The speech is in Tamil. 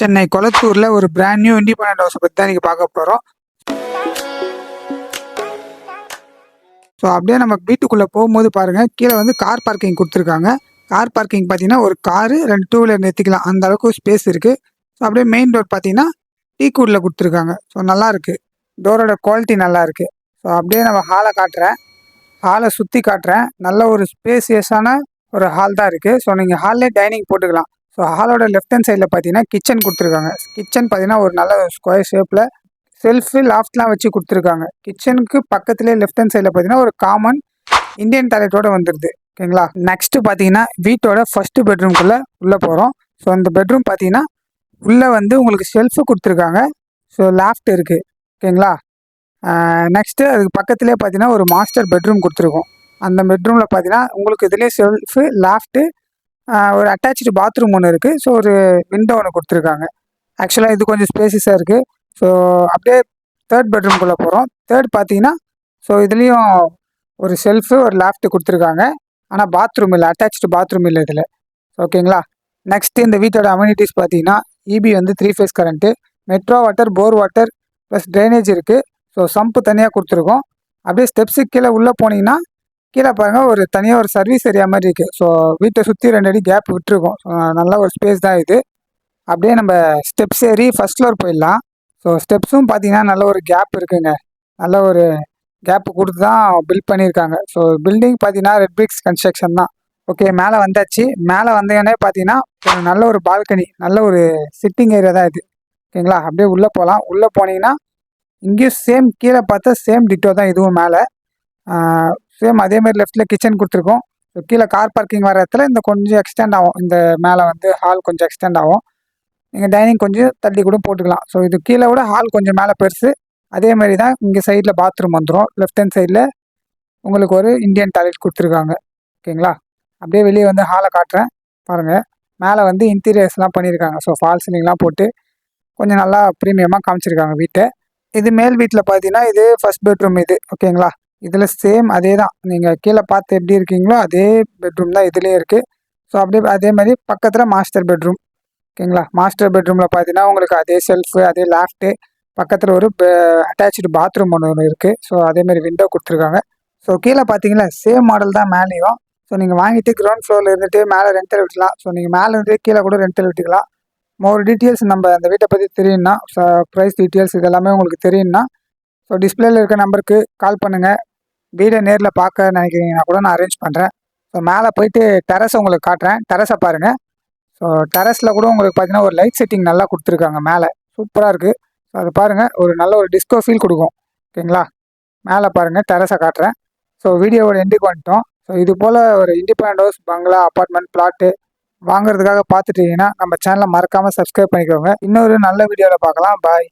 சென்னை கொளத்தூர்ல ஒரு பிராண்ட் நியூ இண்டிபெண்டன்ட் ஹவுஸ் பற்றி தான் நீங்கள் பார்க்க போகிறோம். ஸோ அப்படியே நம்ம வீட்டுக்குள்ளே போகும்போது பாருங்கள், கீழே வந்து கார் பார்க்கிங் கொடுத்துருக்காங்க. கார் பார்க்கிங் பார்த்தீங்கன்னா ஒரு காரு 2 டூ வீலர் நிறுத்திக்கலாம், அந்த அளவுக்கு ஸ்பேஸ் இருக்குது. ஸோ அப்படியே மெயின் டோர் பார்த்தீங்கன்னா டீக்குட்டில் கொடுத்துருக்காங்க. ஸோ நல்லாயிருக்கு, டோரோட குவாலிட்டி நல்லா இருக்குது. ஸோ அப்படியே நம்ம ஹாலை காட்டுறேன், ஹாலை சுற்றி காட்டுறேன். நல்ல ஒரு ஸ்பேசியஸான ஒரு ஹால் தான் இருக்குது. ஸோ நீங்கள் ஹால்லே டைனிங் போட்டுக்கலாம். ஸோ ஹாலோட லெஃப்ட் ஹேண்ட் சைடில் பார்த்தீங்கன்னா கிச்சன் கொடுத்துருக்காங்க. கிச்சன் பார்த்தீங்கன்னா ஒரு நல்ல ஸ்கொயர் ஷேப்பில் செல்ஃபு லாஃப்ட்லாம் வச்சு கொடுத்துருக்காங்க. கிச்சனுக்கு பக்கத்துலேயே லெஃப்ட் ஹேண்ட் சைடில் பார்த்தீங்கன்னா ஒரு காமன் இந்தியன் டாய்லெட்டோட வந்துடுது. ஓகேங்களா. நெக்ஸ்ட்டு பார்த்தீங்கன்னா வீட்டோட ஃபஸ்ட்டு பெட்ரூம்குள்ளே உள்ளே போகிறோம். ஸோ அந்த பெட்ரூம் பார்த்தீங்கன்னா உள்ளே வந்து உங்களுக்கு ஷெல்ஃபு கொடுத்துருக்காங்க. ஸோ லாஃப்ட் இருக்குது. ஓகேங்களா. நெக்ஸ்ட்டு அதுக்கு பக்கத்துலேயே பார்த்தீங்கன்னா ஒரு மாஸ்டர் பெட்ரூம் கொடுத்துருக்கோம். அந்த பெட்ரூமில் பார்த்தீங்கன்னா உங்களுக்கு இதுலேயே ஷெல்ஃபு லாஃப்ட்டு ஒரு அட்டாச்சு பாத்ரூம் ஒன்று இருக்குது. ஸோ ஒரு விண்டோ ஒன்று கொடுத்துருக்காங்க. ஆக்சுவலாக இது கொஞ்சம் ஸ்பேசியஸாக இருக்குது. ஸோ அப்படியே தேர்ட் பெட்ரூம்குள்ளே போகிறோம். தேர்ட் பார்த்தீங்கன்னா ஸோ இதுலேயும் ஒரு ஷெல்ஃபு ஒரு லாஃப்ட்டு கொடுத்துருக்காங்க. ஆனால் பாத்ரூம் இல்லை, அட்டாச்சு பாத்ரூம் இல்லை இதில். ஓகேங்களா. நெக்ஸ்ட்டு இந்த வீட்டோட அம்யூனிட்டிஸ் பார்த்தீங்கன்னா இபி வந்து 3 ஃபேஸ் கரண்ட்டு, மெட்ரோ வாட்டர், போர் வாட்டர் ப்ளஸ் ட்ரைனேஜ் இருக்குது. ஸோ சம்பு தனியாக கொடுத்துருக்கோம். அப்படியே ஸ்டெப்ஸுக்கு கீழே உள்ளே போனீங்கன்னா கீழே பாருங்கள் ஒரு தனியாக ஒரு சர்வீஸ் ஏரியா மாதிரி இருக்குது. ஸோ வீட்டை சுற்றி 2 அடி கேப் விட்டுருக்கோம். நல்ல ஒரு ஸ்பேஸ் தான் இது. அப்படியே நம்ம ஸ்டெப்ஸ் ஏறி ஃபஸ்ட் ஃப்ளோர் போயிடலாம். ஸோ ஸ்டெப்ஸும் பார்த்தீங்கன்னா நல்ல ஒரு கேப் இருக்குங்க. நல்ல ஒரு கேப் கொடுத்து தான் பில்ட் பண்ணியிருக்காங்க. ஸோ பில்டிங் பார்த்தீங்கன்னா ரெட் பிரிக்ஸ் கன்ஸ்ட்ரக்ஷன் தான். ஓகே, மேலே வந்தாச்சு. மேலே வந்தோடனே பார்த்தீங்கன்னா ஒரு நல்ல ஒரு பால்கனி, நல்ல ஒரு சிட்டிங் ஏரியா தான் இது. ஓகேங்களா. அப்படியே உள்ளே போகலாம். உள்ளே போனீங்கன்னா இங்கேயும் சேம், கீழே பார்த்தா சேம் டிட்டோ தான் இதுவும். மேலே சேம் அதேமாதிரி லெஃப்ட்டில் கிச்சன் கொடுத்துருக்கோம். ஸோ கீழே கார் பார்க்கிங் வர இடத்துல இந்த கொஞ்சம் எக்ஸ்டெண்ட் ஆகும். இந்த மேலே வந்து ஹால் கொஞ்சம் எக்ஸ்டெண்ட் ஆகும். நீங்கள் டைனிங் கொஞ்சம் தள்ளி கூட போட்டுக்கலாம். ஸோ இது கீழே விட ஹால் கொஞ்சம் மேலே பெருசு. அதேமாதிரி தான் இங்கே சைடில் பாத்ரூம் வந்துடும். லெஃப்ட் ஹேண்ட் சைடில் உங்களுக்கு ஒரு இந்தியன் டாய்லெட் கொடுத்துருக்காங்க. ஓகேங்களா. அப்படியே வெளியே வந்து ஹாலை காட்டுறேன் பாருங்கள். மேலே வந்து இன்டீரியர்ஸ்லாம் பண்ணியிருக்காங்க. ஸோ ஃபால் சீலிங்லாம் போட்டு கொஞ்சம் நல்லா ப்ரீமியமாக காமிச்சிருக்காங்க வீட்டை. இது மேல் வீட்டில் பார்த்தீங்கன்னா இது ஃபஸ்ட் பெட்ரூம் இது. ஓகேங்களா. இதில் சேம் அதே தான், நீங்கள் கீழே பார்த்து எப்படி இருக்கீங்களோ அதே பெட்ரூம் தான் இதுலேயே இருக்குது. ஸோ அப்படியே அதே மாதிரி பக்கத்தில் மாஸ்டர் பெட்ரூம். ஓகேங்களா. மாஸ்டர் பெட்ரூமில் பார்த்தீங்கன்னா உங்களுக்கு அதே ஷெல்ஃபு, அதே லாஃப்ட்டு, பக்கத்தில் ஒரு அட்டாச்சு பாத்ரூம் ஒன்று இருக்குது. ஸோ அதேமாதிரி விண்டோ கொடுத்துருக்காங்க. ஸோ கீழே பார்த்தீங்கன்னா சேம் மாடல் தான் மேலேயும். ஸோ நீங்கள் வாங்கிட்டு கிரவுண்ட் ஃப்ளோரில் இருந்துட்டு மேலே ரெண்டல் விட்டுக்கலாம். ஸோ நீங்கள் மேலே இருந்துட்டு கீழே கூட ரெண்டல் விட்டுக்கலாம். மோர் டீட்டெயில்ஸ் நம்ம அந்த வீட்டை பற்றி தெரியும்னா, ப்ரைஸ் டீட்டெயில்ஸ் இதெல்லாமே உங்களுக்கு தெரியும்னா ஸோ டிஸ்பிளேல இருக்க நம்பருக்கு கால் பண்ணுங்கள். வீடை நேரில் பார்க்க நினைக்கிறீங்கன்னா கூட நான் அரேஞ்ச் பண்ணுறேன். ஸோ மேலே போயிட்டு டெரஸ் உங்களுக்கு காட்டுறேன். டெரஸை பாருங்கள். ஸோ டெரஸில் கூட உங்களுக்கு பார்த்தீங்கன்னா ஒரு லைட் செட்டிங் நல்லா கொடுத்துருக்காங்க. மேலே சூப்பராக இருக்குது. ஸோ அதை பாருங்கள், ஒரு நல்ல ஒரு டிஸ்கோ ஃபீல் கொடுக்கும். ஓகேங்களா. மேலே பாருங்கள், டெரஸை காட்டுறேன். ஸோ வீடியோவோட எண்டுக்கு வந்துட்டோம். ஸோ இது போல் ஒரு இண்டிபெண்டன்ட் ஹவுஸ், பங்களா, அப்பார்ட்மெண்ட், பிளாட்டு வாங்குறதுக்காக பார்த்துட்டீங்கன்னா நம்ம சேனலை மறக்காமல் சப்ஸ்கிரைப் பண்ணிக்கோங்க. இன்னொரு நல்ல வீடியோவில் பார்க்கலாம். பாய்.